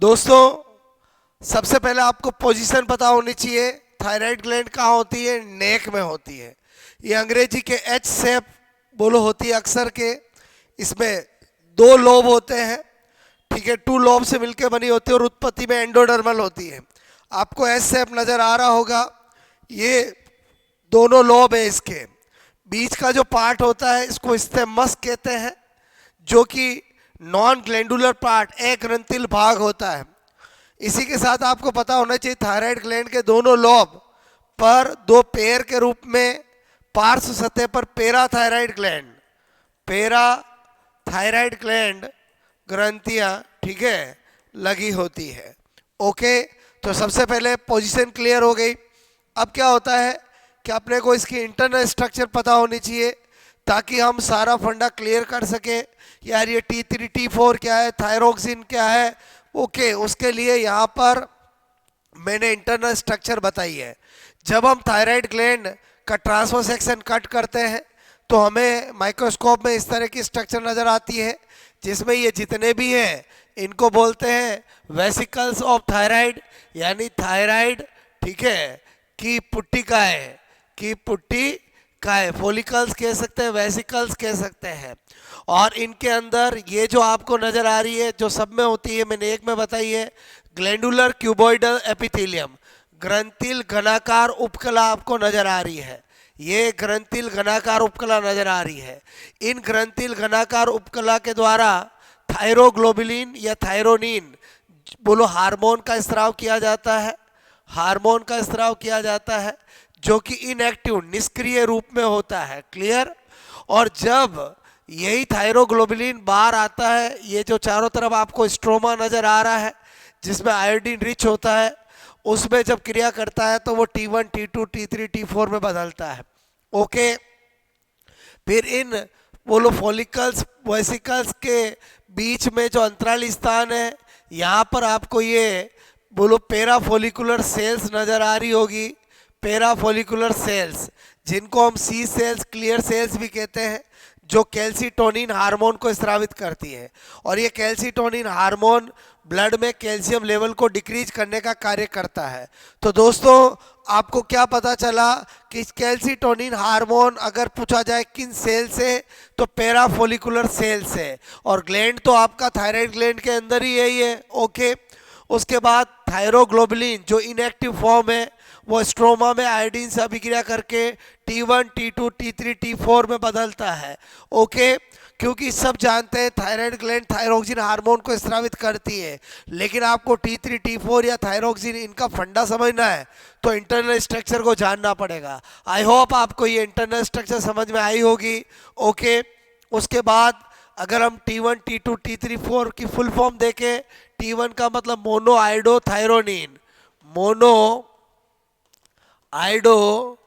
दोस्तों, सबसे पहले आपको पोजीशन पता होनी चाहिए। थायराइड ग्लैंड कहाँ होती है? नेक में होती है। ये अंग्रेजी के एच शेप बोलो होती है अक्सर के। इसमें दो लोब होते हैं, ठीक है, टू लोब से मिलकर बनी होती है और उत्पत्ति में एंडोडर्मल होती है। आपको एस शेप नजर आ रहा होगा, ये दोनों लोब है। इसके बीच का जो पार्ट होता है इसको स्टेमस कहते हैं, जो कि नॉन ग्लैंडुलर पार्ट, अग्रंथिल भाग होता है। इसी के साथ आपको पता होना चाहिए थायराइड ग्लैंड के दोनों लोब पर दो पेयर के रूप में पार्श्व सतह पर पैराथायराइड ग्लैंड ग्रंथियां, ठीक है, लगी होती है। ओके, तो सबसे पहले पोजीशन क्लियर हो गई। अब क्या होता है कि अपने को इसकी इंटरनल स्ट्रक्चर पता होनी चाहिए ताकि हम सारा फंडा क्लियर कर सके। यार ये T3 T4 क्या है, थायरोक्सिन क्या है। ओके, उसके लिए यहाँ पर मैंने इंटरनल स्ट्रक्चर बताई है। जब हम थायराइड ग्लैंड का ट्रांसवर्स सेक्शन कट करते हैं तो हमें माइक्रोस्कोप में इस तरह की स्ट्रक्चर नज़र आती है, जिसमें ये जितने भी हैं इनको बोलते हैं वेसिकल्स ऑफ थायराइड, यानी थायराइड, ठीक है, की पुट्टी का है। फॉलिकल्स कह सकते हैं, वेसिकल्स कह सकते हैं। और इनके अंदर ये जो आपको नजर आ रही है, जो सब में होती है, मैंने एक में बताई है, ग्लैंडुलर क्यूबॉइडल एपिथेलियम, ग्रंथिल घनाकार उपकला आपको नजर आ रही है। ये ग्रंथिल घनाकार उपकला नजर आ रही है। इन ग्रंथिल घनाकार उपकला के द्वारा थायरोग्लोबुलिन या थायरोनिन बोलो हार्मोन का स्राव किया जाता है। हार्मोन का स्राव किया जाता है जो कि इनएक्टिव, निष्क्रिय रूप में होता है। क्लियर? और जब यही थायरोग्लोबुलिन बाहर आता है, ये जो चारों तरफ आपको स्ट्रोमा नजर आ रहा है जिसमें आयोडीन रिच होता है, उसमें जब क्रिया करता है तो वो T1 T2 T3 T4 में बदलता है। ओके, फिर इन बोलो फॉलिकल्स वेसिकल्स के बीच में जो अंतराल स्थान है, यहाँ पर आपको ये बोलो पैराफोलिकुलर सेल्स नजर आ रही होगी। पैराफोलिकुलर सेल्स, जिनको हम सी सेल्स, क्लियर सेल्स भी कहते हैं, जो कैल्सीटोनिन हार्मोन को स्रावित करती है। और ये कैल्सीटोनिन हार्मोन ब्लड में कैल्शियम लेवल को डिक्रीज करने का कार्य करता है। तो दोस्तों, आपको क्या पता चला कि कैल्सीटोनिन हार्मोन अगर पूछा जाए किन सेल से, तो पैराफोलिकुलर सेल से। और ग्लैंड तो आपका थायराइड ग्लैंड के अंदर ही यही है। ओके, उसके बाद थायरोग्लोबुलिन जो इनएक्टिव फॉर्म है वो स्ट्रोमा में आयोडीन से अभिक्रिया करके T1 T2 T3 T4 में बदलता है। ओके, क्योंकि सब जानते हैं थायराइड ग्लैंड थायरोक्सिन हार्मोन को स्रावित करती है, लेकिन आपको T3 T4 या थायरोक्सिन इनका फंडा समझना है तो इंटरनल स्ट्रक्चर को जानना पड़ेगा। आई होप आपको ये इंटरनल स्ट्रक्चर समझ में आई होगी। ओके, उसके बाद अगर हम T1 T2 T3 4 की फुल फॉर्म देखें, T1 का मतलब मोनो आइडो थायरोनिन, मोनो आइडो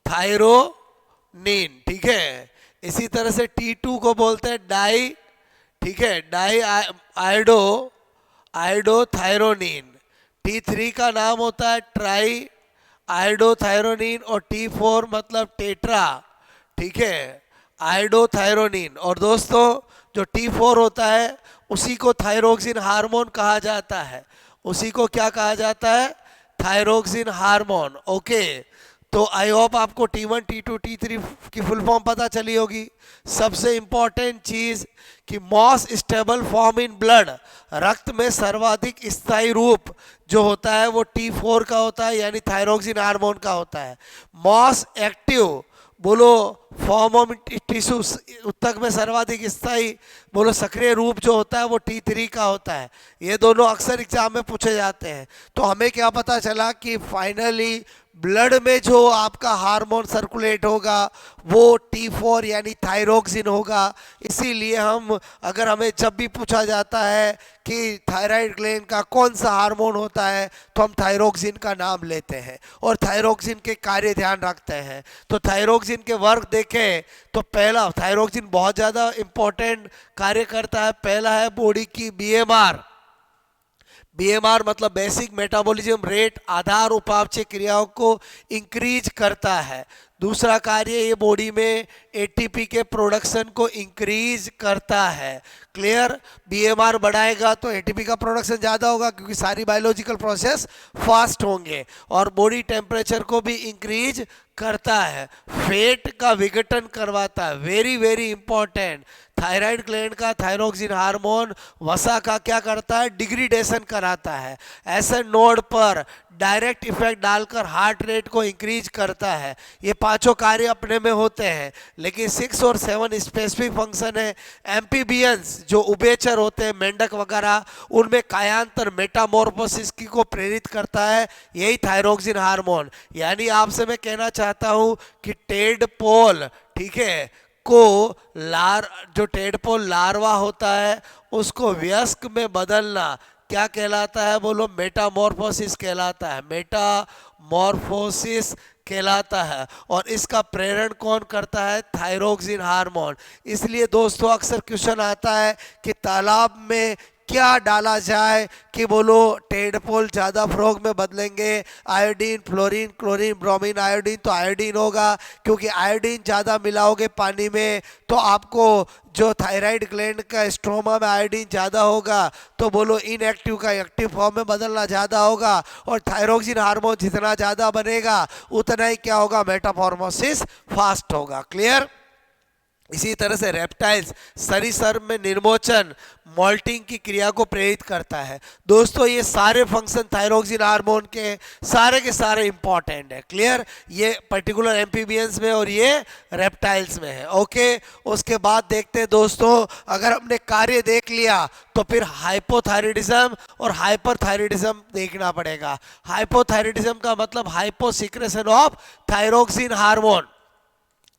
थायरोनिन, ठीक है। इसी तरह से T2 को बोलते हैं डाई, ठीक है, डाई आइडो थायरोनिन। T3 का नाम होता है ट्राई आइडो थायरोनिन और T4 मतलब टेट्रा, ठीक है, आइडो थायरोनिन। और दोस्तों, जो T4 होता है उसी को थायरोक्सिन हार्मोन कहा जाता है। उसी को क्या कहा जाता है? Thyroxine hormone. ओके, तो आई होप आपको T1 T2 T3 की फुल फॉर्म पता चली होगी। सबसे इंपॉर्टेंट चीज कि most stable form in blood, रक्त में सर्वाधिक स्थायी रूप जो होता है वो T4 का होता है, यानी थायरोक्सिन हार्मोन का होता है। मॉस एक्टिव बोलो फॉर्म ऑफ टिश्यू, उत्तक में सर्वाधिक स्थायी बोलो सक्रिय रूप जो होता है वो T3 का होता है। ये दोनों अक्सर एग्जाम में पूछे जाते हैं। तो हमें क्या पता चला कि फाइनली ब्लड में जो आपका हार्मोन सर्कुलेट होगा वो T4 यानी थायरोक्सिन होगा। इसीलिए हम अगर हमें जब भी पूछा जाता है कि थायराइड ग्लैंड का कौन सा हार्मोन होता है तो हम थायरोक्सिन का नाम लेते हैं और थायरोक्सिन के कार्य ध्यान रखते हैं। तो थायरोक्सिन के वर्क देखें तो पहला, थायरोक्सिन बहुत ज़्यादा इंपॉर्टेंट कार्य करता है। पहला है बॉडी की BMR, बीएमआर मतलब बेसिक मेटाबॉलिज्म रेट, आधार उपापचय क्रियाओं को इंक्रीज करता है। दूसरा कार्य ये बॉडी में एटीपी के प्रोडक्शन को इंक्रीज करता है। क्लियर? बीएमआर बढ़ाएगा तो एटीपी का प्रोडक्शन ज़्यादा होगा क्योंकि सारी बायोलॉजिकल प्रोसेस फास्ट होंगे, और बॉडी टेम्परेचर को भी इंक्रीज करता है। फैट का विघटन करवाता है, very very important. Thyroid gland का थायरोक्सिन हार्मोन वसा का क्या करता है? डिग्रेडेशन कराता है। ऐसे नोड पर डायरेक्ट इफेक्ट डालकर हार्ट रेट को इंक्रीज करता है। ये पांचों कार्य अपने में होते हैं, लेकिन 6 और 7 स्पेसिफिक फंक्शन है। एम्फीबियंस जो उभयचर होते हैं, मेंढक वगैरह, उनमें कायांतर मेटामॉर्फोसिस की को प्रेरित करता है यही थायरोक्सिन हार्मोन। यानी आपसे मैं कहना चाहता हूं कि टेडपोल, ठीक है, को जो टेडपोल लार्वा होता है उसको वयस्क में बदलना क्या कहलाता है? बोलो, मेटामॉर्फोसिस कहलाता है। मेटामॉर्फोसिस कहलाता है। और इसका प्रेरण कौन करता है? Thyroxine hormone. इसलिए दोस्तों अक्सर क्वेश्चन आता है कि तालाब में क्या डाला जाए कि बोलो टेडपोल ज़्यादा फ्रॉग में बदलेंगे, iodine, fluorine, chlorine, bromine, iodine. तो आयोडीन होगा, क्योंकि आयोडीन ज़्यादा मिलाओगे पानी में तो आपको जो थायराइड ग्लैंड का स्ट्रोमा में आयोडीन ज़्यादा होगा तो बोलो इनएक्टिव का एक्टिव फॉर्म में बदलना ज़्यादा होगा, और थायरोक्सिन हार्मोन जितना ज़्यादा बनेगा उतना ही क्या होगा? मेटाफॉर्मोसिस फास्ट होगा। क्लियर? इसी तरह से रेप्टाइल्स सरीसृप में निर्मोचन, मॉल्टिंग की क्रिया को प्रेरित करता है। दोस्तों ये सारे फंक्शन थायरोक्सिन हार्मोन के सारे इंपॉर्टेंट है। क्लियर? ये पर्टिकुलर एम्फीबियंस में और ये रेप्टाइल्स में है। ओके, उसके बाद देखते हैं दोस्तों, अगर हमने कार्य देख लिया तो फिर हाइपोथायराइडिज्म और हाइपरथायराइडिज्म देखना पड़ेगा। हाइपोथायराइडिज्म का मतलब hypo secretion of thyroxine hormone.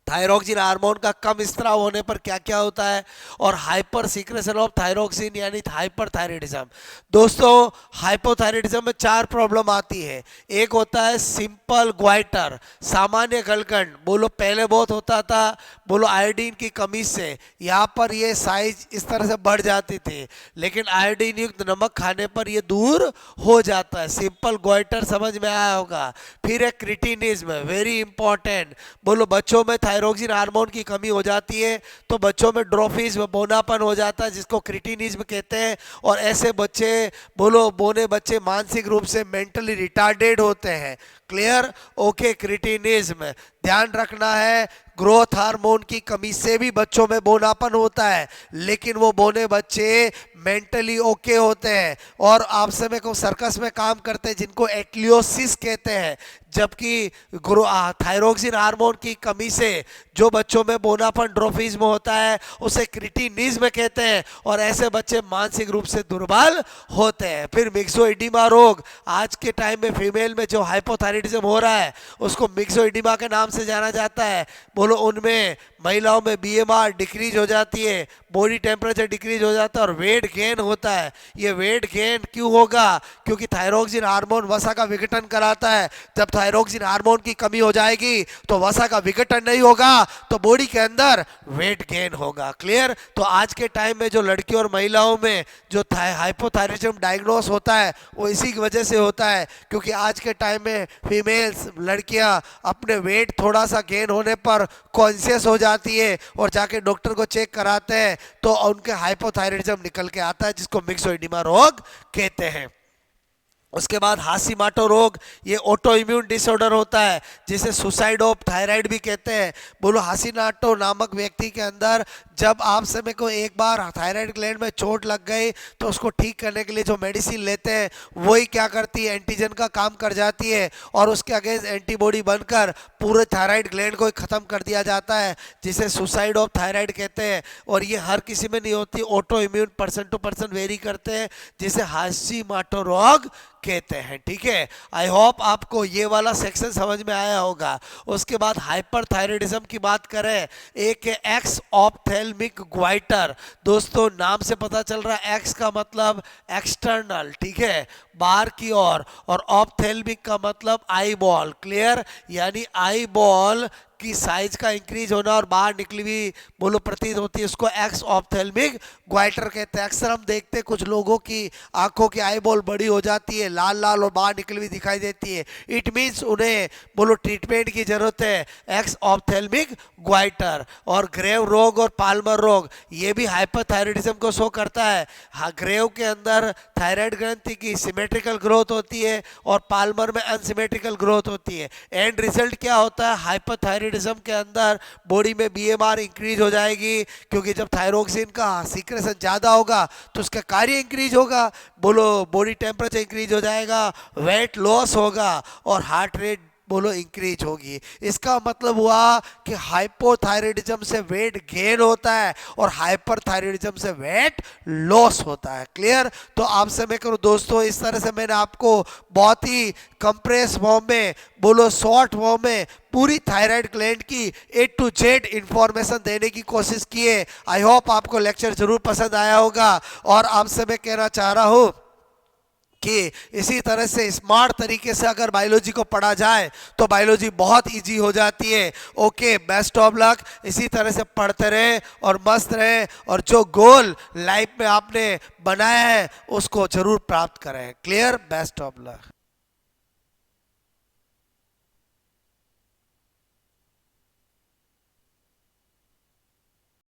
Thyroxine hormone का कम स्त्राव होने पर क्या क्या होता है, और हाइपर सीक्रेशन ऑफ थायरोक्सिन यानी हाइपरथायराइडिज्म। दोस्तों हाइपोथायराइडिज्म में 4 प्रॉब्लम आती है। एक होता है सिंपल ग्वाइटर, सामान्य गलगंड। बोलो पहले बहुत होता था, बोलो आयोडीन की कमी से यहाँ पर ये साइज इस तरह से बढ़ जाती थी, लेकिन आयोडीन युक्त नमक खाने पर ये दूर हो जाता है। सिंपल ग्वाइटर समझ में आया होगा। फिर एक क्रिटिनिज्म, वेरी इंपॉर्टेंट। बोलो बच्चों में थायरोक्सिन हार्मोन की कमी हो जाती है तो बच्चों में ड्रोफिज्म, बोनापन हो जाता है, जिसको क्रिटिनिज्म कहते हैं। और ऐसे बच्चे, बोलो बोने बच्चे मानसिक रूप से मेंटली रिटार्डेड होते हैं। क्लियर? ओके, क्रिटिनिज्म ध्यान रखना है। ग्रोथ हार्मोन की कमी से भी बच्चों में बोनापन होता है, लेकिन वो बोने बच्चे मेंटली ओके होते हैं और आपसे में को सर्कस में काम करते हैं जिनको एटलियोसिस कहते हैं। जबकि थायरोक्सिन हार्मोन की कमी से जो बच्चों में बोनापन, ड्रोफिज्म होता है उसे क्रिटिनिज्म कहते हैं, और ऐसे बच्चे मानसिक रूप से दुर्बल होते हैं। फिर मिक्सोइडिमा रोग, आज के टाइम में फीमेल में जो हाइपोथायराइडिज्म हो रहा है उसको मिक्सोइडिमा के नाम से जाना जाता है। बोलो उनमें महिलाओं में बीएमआर डिक्रीज हो जाती है, बॉडी टेम्परेचर डिक्रीज हो जाता है और वेट गेन होता है। ये वेट गेन क्यों होगा? क्योंकि थायरोक्सिन हार्मोन वसा का विघटन कराता है। जब थायरोक्सिन हार्मोन की कमी हो जाएगी तो वसा का विघटन नहीं होगा तो बॉडी के अंदर वेट गेन होगा। क्लियर? तो आज के टाइम में जो लड़की और महिलाओं में जो हाइपोथायराइडिज्म डायग्नोस होता है वो इसी की वजह से होता है, क्योंकि आज के टाइम में फीमेल्स, लड़कियां अपने वेट थोड़ा सा गेन होने पर कॉन्शियस हो जाती है और जाके डॉक्टर को चेक कराते हैं तो उनके हाइपोथायराइडिज्म निकल के आता है, जिसको मिक्सोइडिमा रोग कहते हैं। उसके बाद हाशीमाटो रोग, ये ऑटो इम्यून डिसऑर्डर होता है जिसे सुसाइड ऑफ थायराइड भी कहते हैं। बोलो हाशीमाटो नामक व्यक्ति के अंदर जब आप समय को एक बार थायराइड ग्लैंड में चोट लग गई तो उसको ठीक करने के लिए जो मेडिसिन लेते हैं वही क्या करती है? एंटीजन का काम कर जाती है और उसके अगेंस्ट एंटीबॉडी बनकर पूरे थायराइड ग्लैंड को ख़त्म कर दिया जाता है, जिसे सुसाइड ऑफ थायराइड कहते हैं। और ये हर किसी में नहीं होती, auto immune person to person vary करते हैं, जिसे हाशीमाटो रोग कहते हैं। ठीक है, आई होप आपको ये वाला सेक्शन समझ में आया होगा। उसके बाद हाइपरथायराइडिज्म की बात करें, एक है एक्स ऑप्थेल्मिक ग्वाइटर। दोस्तों नाम से पता चल रहा है एक्स का मतलब एक्सटर्नल, ठीक है, बाहर की ओर, और ऑप्थेल्मिक का मतलब आई बॉल। क्लियर? यानी आई बॉल की साइज का इंक्रीज होना और बाहर निकली हुई बोलो प्रतीत होती है, उसको एक्स ऑप्थेल्मिक ग्वाइटर कहते हैं। अक्सर हम देखते हैं कुछ लोगों की आंखों की आई बॉल बड़ी हो जाती है, लाल लाल और बाहर निकली हुई दिखाई देती है। इट मीन्स उन्हें बोलो ट्रीटमेंट की जरूरत है, एक्स ऑप्थेल्मिक ग्वाइटर। और ग्रेव रोग और पाल्मर रोग ये भी हाइपरथायराइडिज्म को शो करता है। हाँ, ग्रेव के अंदर थायराइड ग्रंथि की सिमेट्रिकल ग्रोथ होती है और पाल्मर में अनसिमेट्रिकल ग्रोथ होती है। एंड रिजल्ट क्या होता है, हाइपरथायराइडिज्म के अंदर बॉडी में बीएमआर इंक्रीज हो जाएगी, क्योंकि जब थायरोक्सिन का सीक्रेशन ज़्यादा होगा तो उसका कार्य इंक्रीज होगा, बोलो बॉडी टेम्परेचर इंक्रीज हो जाएगा, वेट लॉस होगा और हार्ट रेट बोलो इंक्रीज होगी। इसका मतलब हुआ कि हाइपोथायराइडिज्म से वेट गेन होता है और हाइपरथायराइडिज्म से वेट लॉस होता है। क्लियर? तो आपसे मैं करूं दोस्तों, इस तरह से मैंने आपको बहुत ही कंप्रेस फॉर्म में बोलो शॉर्ट फॉर्म में पूरी थायराइड ग्लैंड की A to Z इंफॉर्मेशन देने की कोशिश की है। आई होप आपको लेक्चर जरूर पसंद आया होगा। और आपसे मैं कहना चाह रहा हूं कि इसी तरह से स्मार्ट तरीके से अगर बायोलॉजी को पढ़ा जाए तो बायोलॉजी बहुत इजी हो जाती है। Okay, best of luck. इसी तरह से पढ़ते रहे और मस्त रहे और जो गोल लाइफ में आपने बनाया है उसको जरूर प्राप्त करें। क्लियर? Best of luck.